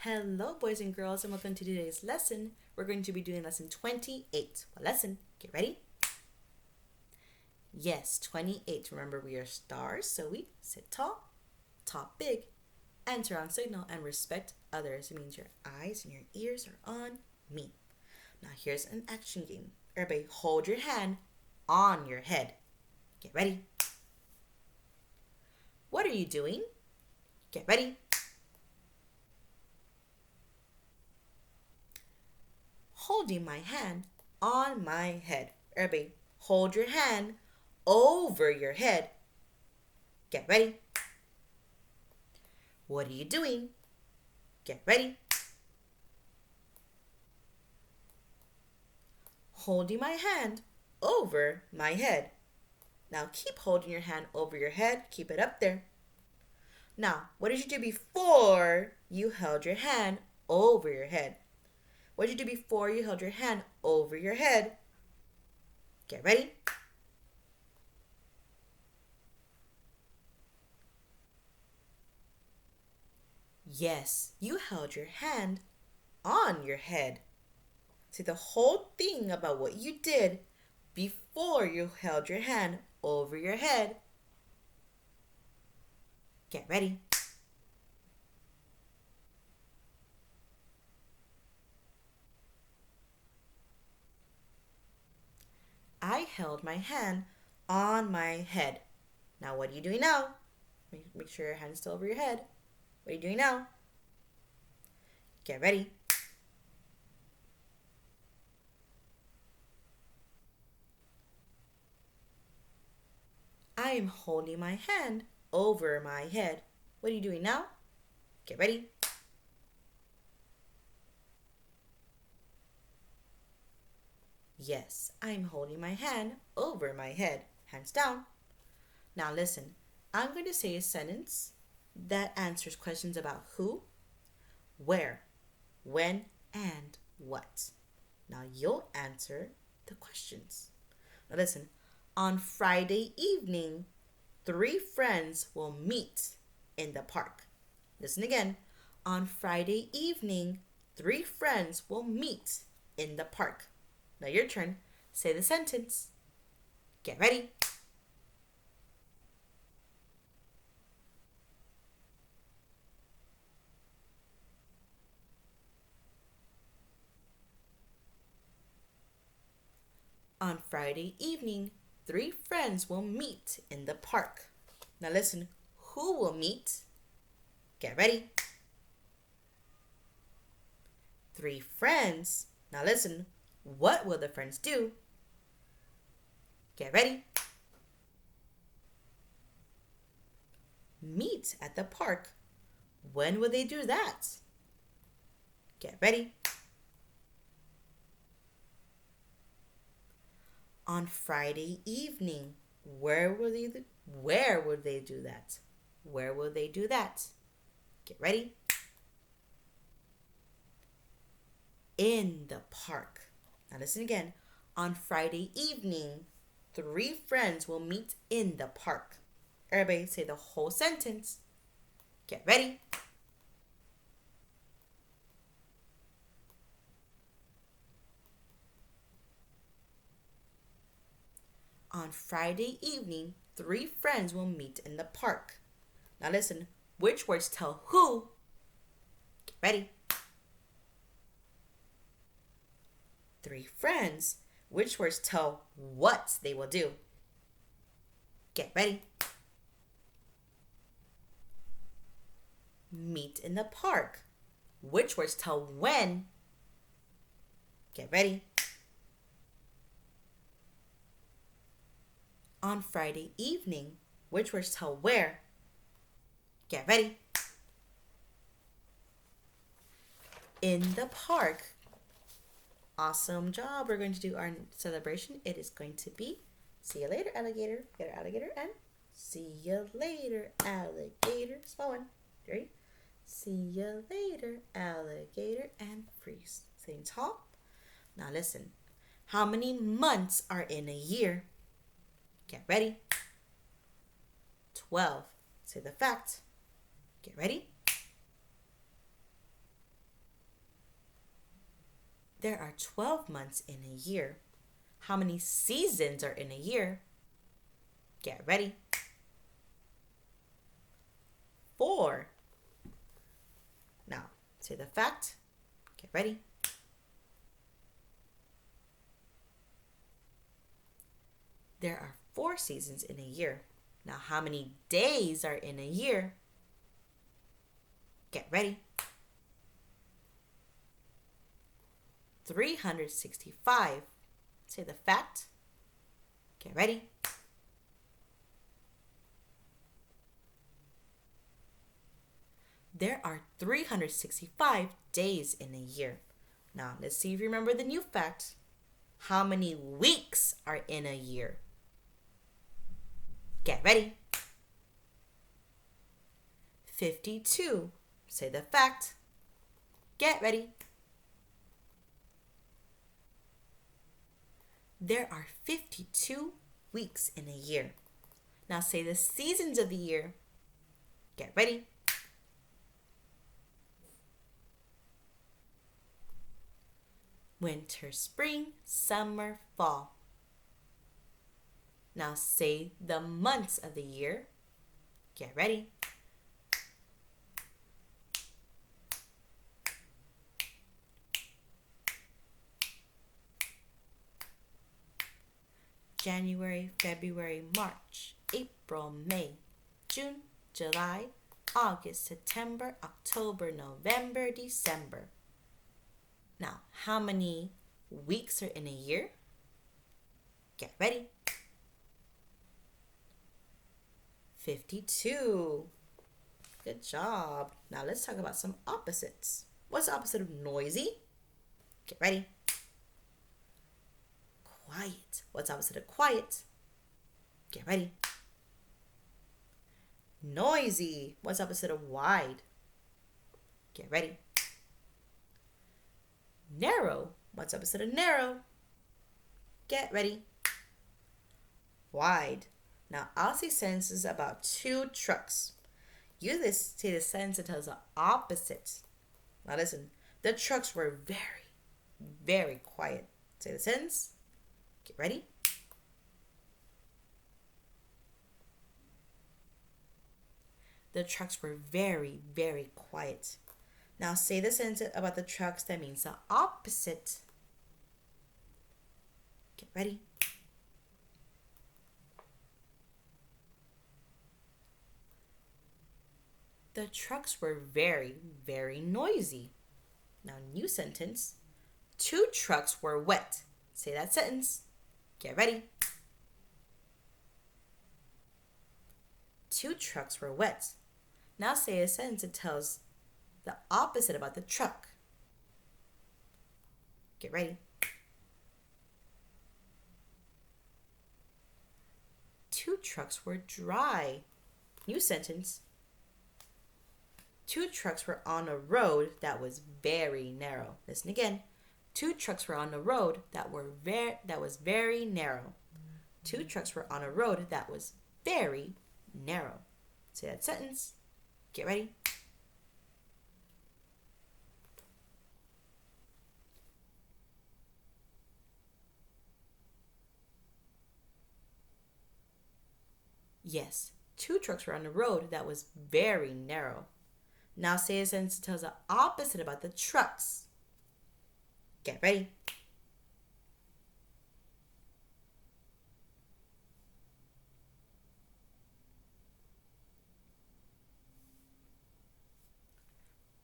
Hello, boys and girls, and welcome to today's lesson. We're going to be doing lesson 28. What lesson? Get ready. Yes, 28. Remember, we are stars, so we sit tall, talk big, answer on signal, and respect others. It means your eyes and your ears are on me. Now, here's an action game. Everybody, hold your hand on your head. Get ready. What are you doing? Get ready. Holding my hand on my head. Everybody, hold your hand over your head. Get ready. What are you doing? Get ready. Holding my hand over my head. Now keep holding your hand over your head. Keep it up there. Now, what did you do before you held your hand over your head? What did you do before you held your hand over your head? Get ready. Yes, you held your hand on your head. See the whole thing about what you did before you held your hand over your head. Get ready. I held my hand on my head. Now what are you doing now? Make sure your hand is still over your head. What are you doing now? Get ready. I am holding my hand over my head. What are you doing now? Get ready. Yes, I'm holding my hand over my head. Hands down. Now listen, I'm going to say a sentence that answers questions about who, where, when, and what. Now you'll answer the questions. Now listen, on Friday evening, 3 friends will meet in the park. Listen again. On Friday evening, 3 friends will meet in the park. Now your turn. Say the sentence. Get ready. On Friday evening, 3 friends will meet in the park. Now listen, who will meet? Get ready. 3 friends. Now listen, what will the friends do? Get ready. Meet at the park. When will they do that? Get ready. On Friday evening. Where will they do that? Where will they do that? Get ready. In the park. Now listen again. On Friday evening, 3 friends will meet in the park. Everybody say the whole sentence. Get ready. On Friday evening, 3 friends will meet in the park. Now listen, which words tell who? Get ready. 3 friends. Which words tell what they will do? Get ready. Meet in the park. Which words tell when? Get ready. On Friday evening. Which words tell where? Get ready. In the park. Awesome job. We're going to do our celebration. It is going to be see you later, alligator. Get an alligator and see you later, alligator. Small one. Ready? See you later, alligator, and freeze. Sitting tall. Now listen. How many months are in a year? Get ready. 12. Say the fact. Get ready. There are 12 months in a year. How many seasons are in a year? Get ready. 4. Now, say the fact. Get ready. There are 4 seasons in a year. Now, how many days are in a year? Get ready. 365. Say the fact. Get ready. There are 365 days in a year. Now, let's see if you remember the new fact. How many weeks are in a year? Get ready. 52. Say the fact. Get ready. There are 52 weeks in a year. Now say the seasons of the year. Get ready. Winter, spring, summer, fall. Now say the months of the year. Get ready. January, February, March, April, May, June, July, August, September, October, November, December. Now, how many weeks are in a year? Get ready. 52. Good job. Now let's talk about some opposites. What's the opposite of noisy? Get ready. Quiet. What's the opposite of quiet? Get ready. Noisy. What's the opposite of wide? Get ready. Narrow. What's the opposite of narrow? Get ready. Wide. Now, I'll say sentences about 2 trucks. You say the sentence that tells the opposite. Now listen, the trucks were very, very quiet. Say the sentence. Get ready. The trucks were very, very quiet. Now say the sentence about the trucks that means the opposite. Get ready. The trucks were very, very noisy. Now, new sentence. 2 trucks were wet. Say that sentence. Get ready. 2 trucks were wet. Now say a sentence that tells the opposite about the truck. Get ready. 2 trucks were dry. New sentence. 2 trucks were on a road that was very narrow. Listen again. 2 trucks were on a road that was very narrow. 2 trucks were on a road that was very narrow. Say that sentence. Get ready. Yes, 2 trucks were on a road that was very narrow. Now say a sentence that tells the opposite about the trucks. Get ready.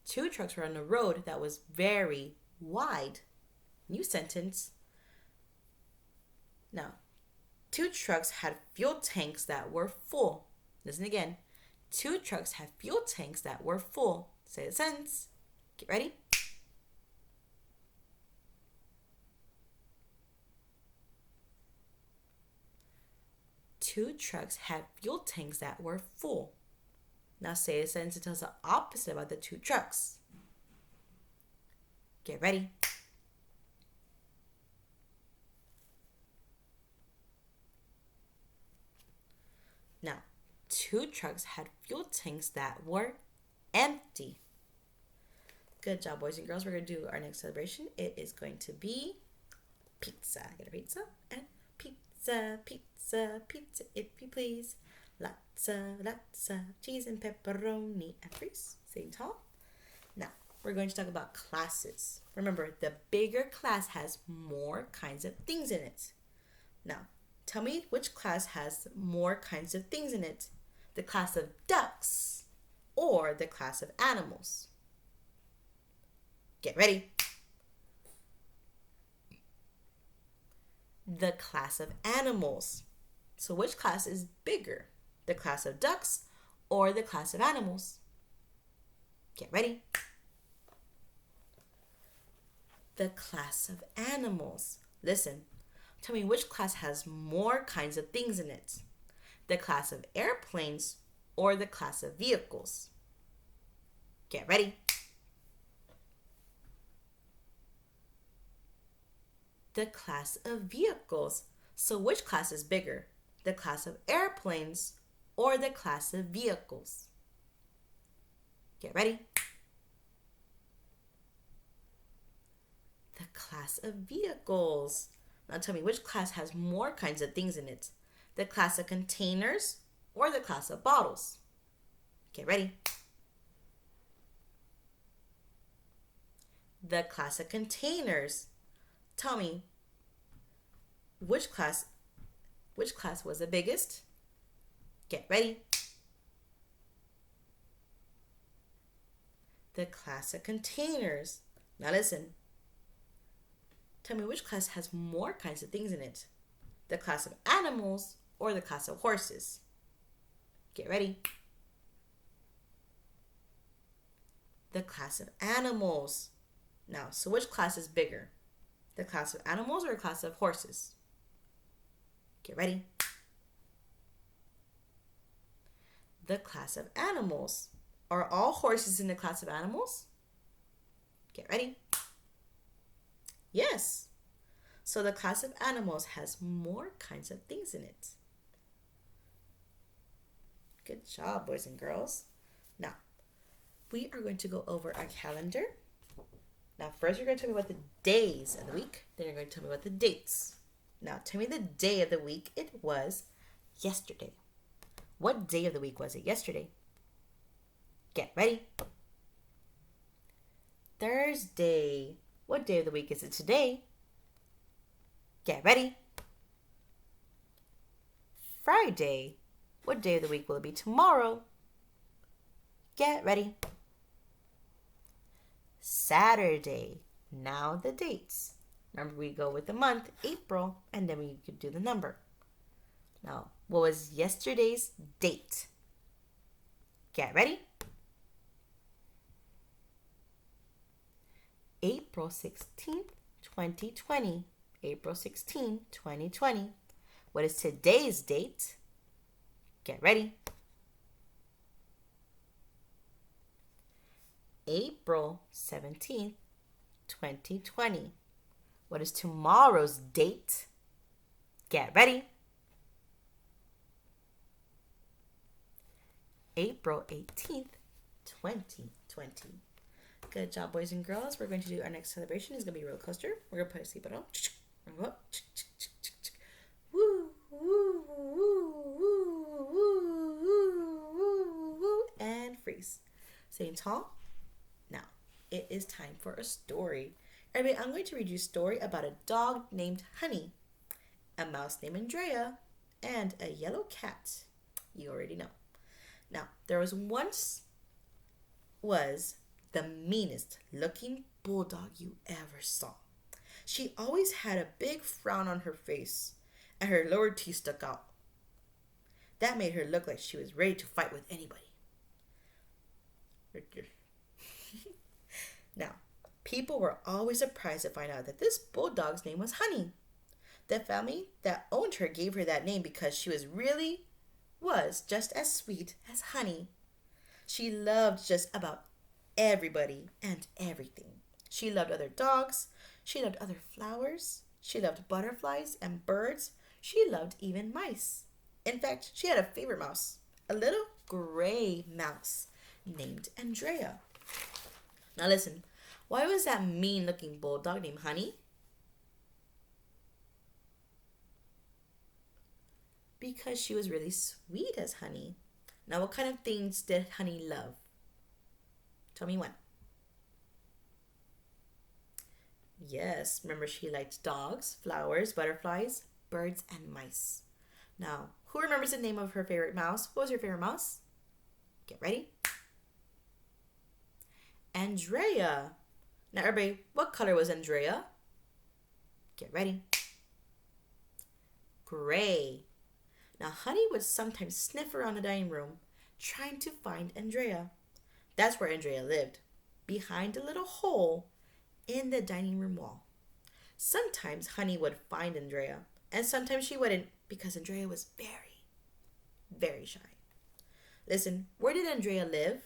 Two trucks were on a road that was very wide. New sentence. Now, 2 trucks had fuel tanks that were full. Listen again. 2 trucks had fuel tanks that were full. Say the sentence. Get ready. Two trucks had fuel tanks that were full. Now say a sentence that tells the opposite about the 2 trucks. Get ready. Now, 2 trucks had fuel tanks that were empty. Good job, boys and girls. We're going to do our next celebration. It is going to be pizza. Get a pizza and pizza, pizza, pizza, if you please. Lots of cheese and pepperoni and freeze. Same tall. Now, we're going to talk about classes. Remember, the bigger class has more kinds of things in it. Now, tell me which class has more kinds of things in it. The class of ducks or the class of animals? Get ready. The class of animals. So which class is bigger? The class of ducks or the class of animals? Get ready. The class of animals. Listen, tell me which class has more kinds of things in it. The class of airplanes or the class of vehicles? Get ready. The class of vehicles. So which class is bigger? The class of airplanes or the class of vehicles? Get ready. The class of vehicles. Now tell me which class has more kinds of things in it. The class of containers or the class of bottles? Get ready. The class of containers. Tell me which class was the biggest? Get ready. The class of containers. Now listen. Tell me which class has more kinds of things in it. The class of animals or the class of horses? Get ready. The class of animals. Now, so which class is bigger? The class of animals or the class of horses? Get ready. The class of animals. Are all horses in the class of animals? Get ready. Yes. So the class of animals has more kinds of things in it. Good job, boys and girls. Now, we are going to go over our calendar. Now, first you're going to tell me what the days of the week. Then you're going to tell me what the dates. Now, tell me the day of the week. It was yesterday. What day of the week was it yesterday? Get ready. Thursday. What day of the week is it today? Get ready. Friday. What day of the week will it be tomorrow? Get ready. Saturday. Now the dates. Remember, we go with the month, April, and then we could do the number. Now, what was yesterday's date? Get ready. April 16th, 2020. April 16, 2020. What is today's date? Get ready. April 17th, 2020. What is tomorrow's date? Get ready. April 18th, 2020. Good job, boys and girls. We're going to do our next celebration. It's going to be a roller coaster. We're going to put a seatbelt on. We're going to go up. Woo, woo, woo, woo, woo, woo, woo, and freeze. Same tall. Now, it is time for a story. Everybody, I'm going to read you a story about a dog named Honey, a mouse named Andrea, and a yellow cat. You already know. Now, there was once the meanest looking bulldog you ever saw. She always had a big frown on her face, and her lower teeth stuck out. That made her look like she was ready to fight with anybody. Now, people were always surprised to find out that this bulldog's name was Honey. The family that owned her gave her that name because she was just as sweet as honey. She loved just about everybody and everything. She loved other dogs. She loved other flowers. She loved butterflies and birds. She loved even mice. In fact, she had a favorite mouse, a little gray mouse named Andrea. Now listen, Why was that mean looking bulldog named Honey? Because she was really sweet as Honey. Now, what kind of things did Honey love? Tell me one. Yes, remember she liked dogs, flowers, butterflies, birds, and mice. Now, who remembers the name of her favorite mouse? What was her favorite mouse? Get ready. Andrea. Now, everybody, what color was Andrea? Get ready. Gray. Now, Honey would sometimes sniff around the dining room, trying to find Andrea. That's where Andrea lived, behind a little hole in the dining room wall. Sometimes Honey would find Andrea, and sometimes she wouldn't because Andrea was very, very shy. Listen, where did Andrea live?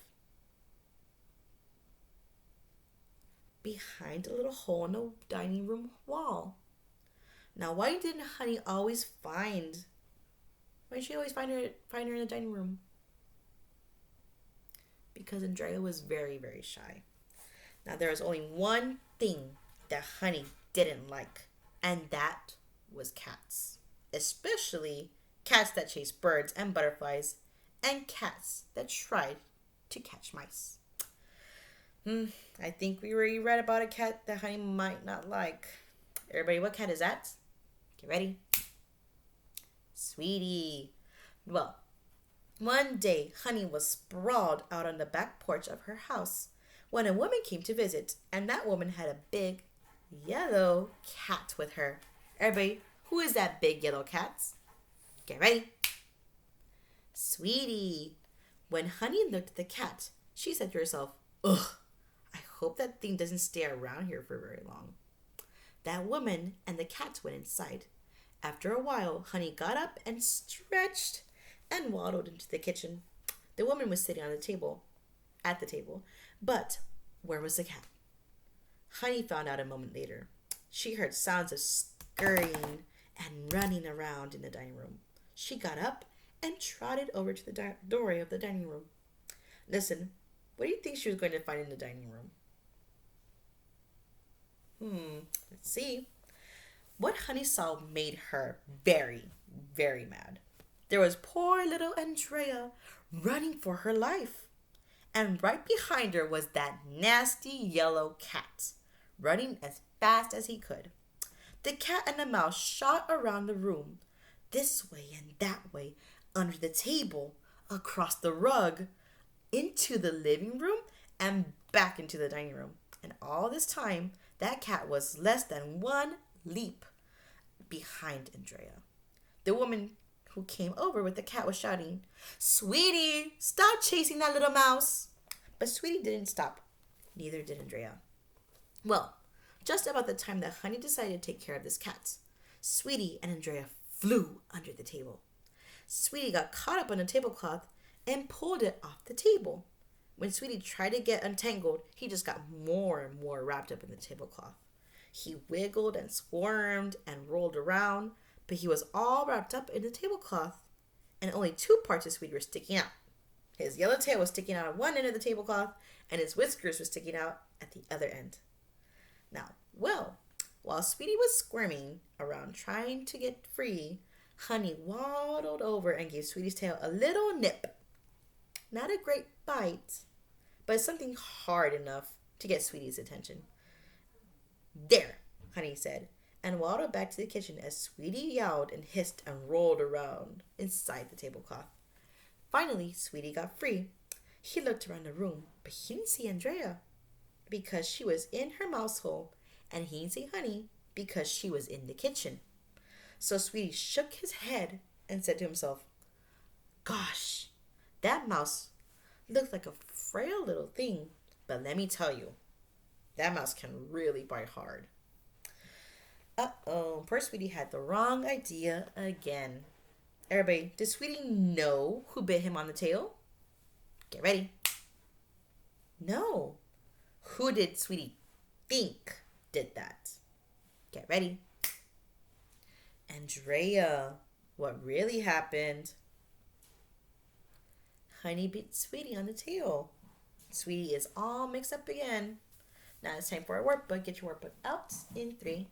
Behind a little hole in the dining room wall. Now, why didn't Honey always find? Why did she always find her in the dining room? Because Andrea was very, very shy. Now, there was only one thing that Honey didn't like, and that was cats. Especially cats that chase birds and butterflies, and cats that tried to catch mice. I think we already read about a cat that Honey might not like. Everybody, what cat is that? Get ready. Sweetie. Well, one day, Honey was sprawled out on the back porch of her house when a woman came to visit, and that woman had a big yellow cat with her. Everybody, who is that big yellow cat? Get ready. Sweetie. When Honey looked at the cat, she said to herself, ugh, I hope that thing doesn't stay around here for very long. That woman and the cat went inside. After a while, Honey got up and stretched and waddled into the kitchen. The woman was sitting at the table. But where was the cat? Honey found out a moment later. She heard sounds of scurrying and running around in the dining room. She got up and trotted over to the doorway of the dining room. Listen, what do you think she was going to find in the dining room? Let's see. What Honey saw made her very, very mad. There was poor little Andrea running for her life. And right behind her was that nasty yellow cat, running as fast as he could. The cat and the mouse shot around the room, this way and that way, under the table, across the rug, into the living room, and back into the dining room. And all this time, that cat was less than one leap behind Andrea. The woman who came over with the cat was shouting, Sweetie, stop chasing that little mouse. But Sweetie didn't stop. Neither did Andrea. Well, just about the time that Honey decided to take care of this cat, Sweetie and Andrea flew under the table. Sweetie got caught up on the tablecloth and pulled it off the table. When Sweetie tried to get untangled, he just got more and more wrapped up in the tablecloth. He wiggled and squirmed and rolled around, but he was all wrapped up in the tablecloth, and only two parts of Sweetie were sticking out. His yellow tail was sticking out at one end of the tablecloth, and his whiskers were sticking out at the other end. Now, while Sweetie was squirming around trying to get free, Honey waddled over and gave Sweetie's tail a little nip. Not a great bite, but something hard enough to get Sweetie's attention. There, Honey said, and waddled back to the kitchen as Sweetie yowled and hissed and rolled around inside the tablecloth. Finally, Sweetie got free. He looked around the room, but he didn't see Andrea because she was in her mouse hole, and he didn't see Honey because she was in the kitchen. So Sweetie shook his head and said to himself, Gosh, that mouse looked like a frail little thing, but let me tell you, that mouse can really bite hard. Uh-oh, poor Sweetie had the wrong idea again. Everybody, did Sweetie know who bit him on the tail? Get ready. No. Who did Sweetie think did that? Get ready. Andrea. What really happened? Honey bit Sweetie on the tail. Sweetie is all mixed up again. Now it's time for our workbook. Get your workbook out in 3,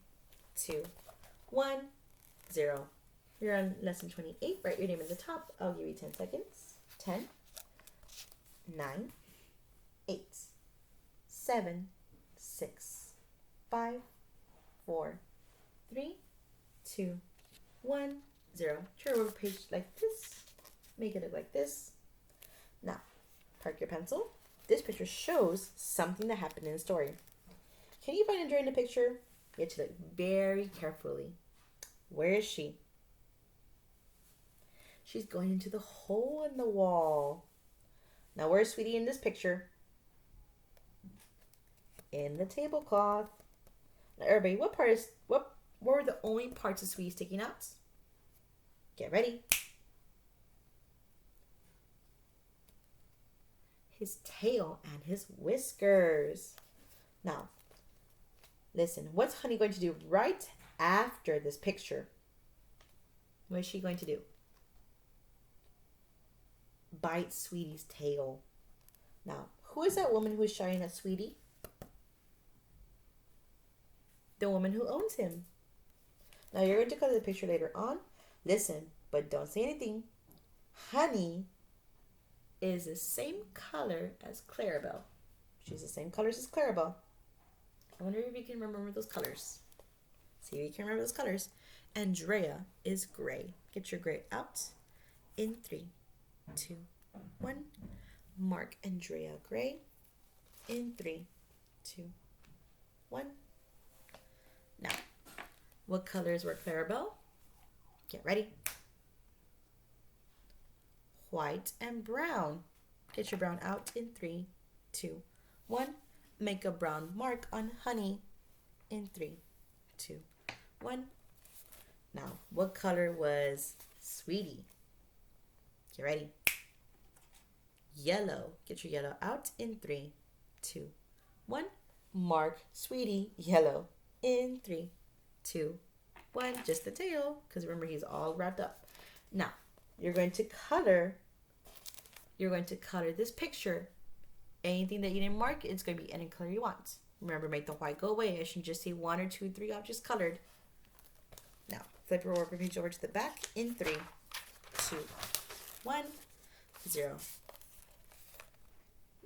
2, 1, 0. You're on lesson 28. Write your name at the top. I'll give you 10 seconds. 10, 9, 8, 7, 6, 5, 4, 3, 2, 1, 0. Turn your page like this. Make it look like this. Now, park your pencil. This picture shows something that happened in the story. Can you find Andrea in the picture? You have to look very carefully. Where is she? She's going into the hole in the wall. Now, where's Sweetie in this picture? In the tablecloth. Now, everybody, what were the only parts of Sweetie sticking out? Get ready. His tail and his whiskers. Now, listen, what's Honey going to do right after this picture? What is she going to do? Bite Sweetie's tail. Now, who is that woman who is shouting at Sweetie? The woman who owns him. Now, you're going to color the picture later on. Listen, but don't say anything. Honey is the same color as Clarabelle. She's the same colors as Clarabelle. I wonder if you can remember those colors. See if you can remember those colors. Andrea is gray. Get your gray out in 3, 2, 1. Mark Andrea gray in 3, 2, 1. Now, what colors were Clarabelle? Get ready. White and brown. Get your brown out in 3, 2, 1. Make a brown mark on Honey in 3, 2, 1. Now, what color was Sweetie? Get ready. Yellow. Get your yellow out in 3, 2, 1. Mark Sweetie yellow in 3, 2, 1. Just the tail, because remember he's all wrapped up. Now, you're going to color this picture. Anything that you didn't mark, it's going to be any color you want. Remember, make the white go away. I should just say 1 or 2, 3 objects colored. Now, flip your workbook page over to the back in 3, 2, 1, 0.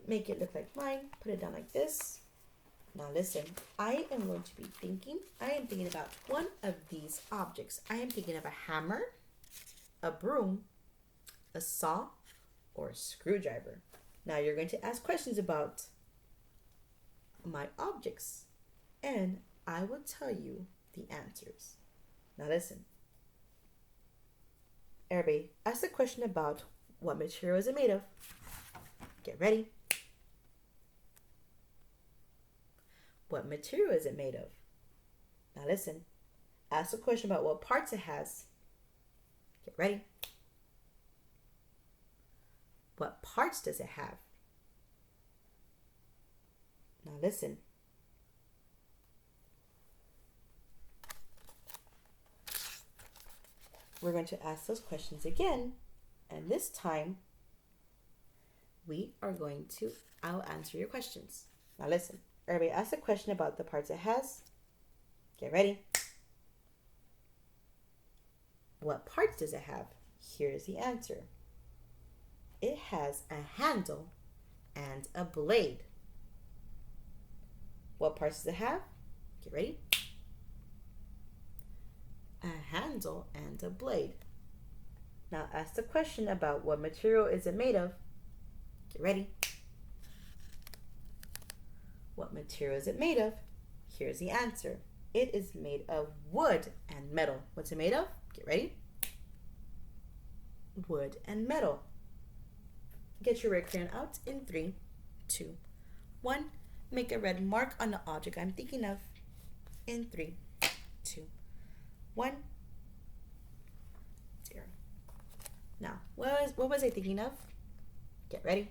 Make it look like mine. Put it down like this. Now listen, I am going to be thinking about one of these objects. I am thinking of a hammer, a broom, a saw, or a screwdriver. Now you're going to ask questions about my objects, and I will tell you the answers. Now listen. Everybody, ask a question about what material is it made of. Get ready. What material is it made of? Now listen. Ask a question about what parts it has. Get ready. What parts does it have? Now listen. We're going to ask those questions again, and this time I'll answer your questions. Now listen. Everybody ask a question about the parts it has. Get ready. What parts does it have? Here's the answer. It has a handle and a blade. What parts does it have? Get ready. A handle and a blade. Now ask the question about what material is it made of. Get ready. What material is it made of? Here's the answer. It is made of wood and metal. What's it made of? Get ready. Wood and metal. Get your red crayon out in 3, 2, 1. Make a red mark on the object I'm thinking of in 3, 2, 1, 0. Now, what was I thinking of? Get ready.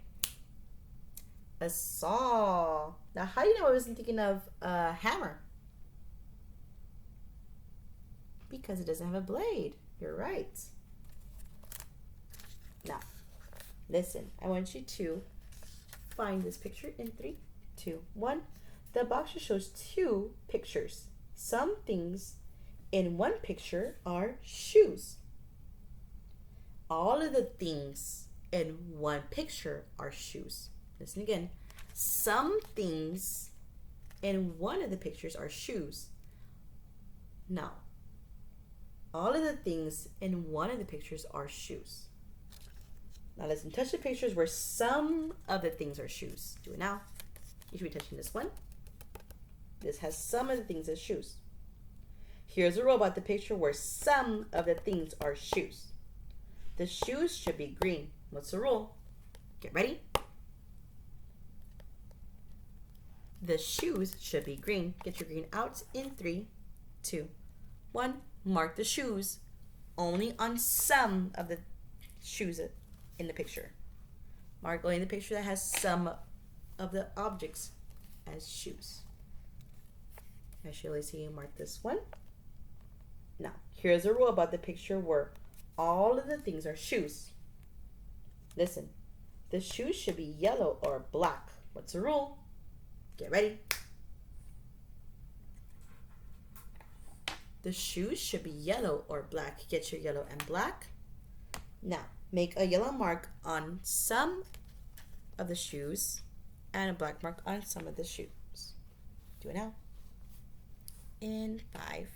A saw. Now, how do you know I wasn't thinking of a hammer? Because it doesn't have a blade. You're right. Now, listen. I want you to find this picture in 3, 2, 1. The box shows two pictures. Some things in one picture are shoes. All of the things in one picture are shoes. Listen again. Some things in one of the pictures are shoes. Now, all of the things in one of the pictures are shoes. Now listen, touch the pictures where some of the things are shoes. Do it now. You should be touching this one. This has some of the things as shoes. Here's a robot, the picture where some of the things are shoes. The shoes should be green. What's the rule? Get ready. The shoes should be green. Get your green out in 3, 2, 1. Mark the shoes only on some of the shoes in the picture. Mark only the picture that has some of the objects as shoes. I surely see you mark this one. Now, here's a rule about the picture where all of the things are shoes. Listen, the shoes should be yellow or black. What's the rule? Get ready. The shoes should be yellow or black. Get your yellow and black. Now, make a yellow mark on some of the shoes and a black mark on some of the shoes. Do it now. In 5,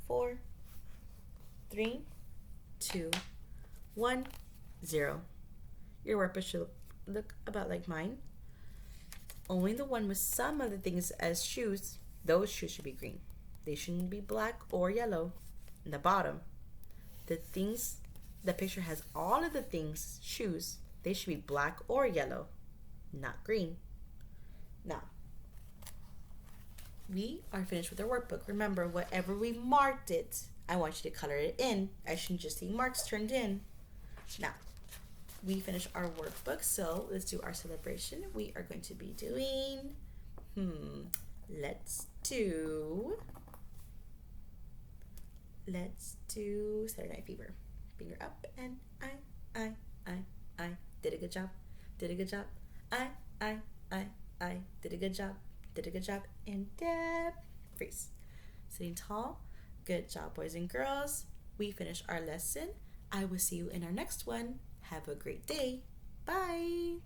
4, 3, 2, 1, 0. Your workbook should look about like mine. Only the one with some of the things as shoes, those shoes should be green. They shouldn't be black or yellow. In the bottom, the picture has all of the things, shoes, they should be black or yellow, not green. Now, we are finished with our workbook. Remember, whatever we marked it, I want you to color it in. I shouldn't just see marks turned in. Now, we finished our workbook, so let's do our celebration. We are going to be doing, let's do Saturday Night Fever. Finger up and I did a good job. Did a good job. I did a good job. Did a good job. And dab. Freeze. Sitting tall. Good job, boys and girls. We finished our lesson. I will see you in our next one. Have a great day. Bye.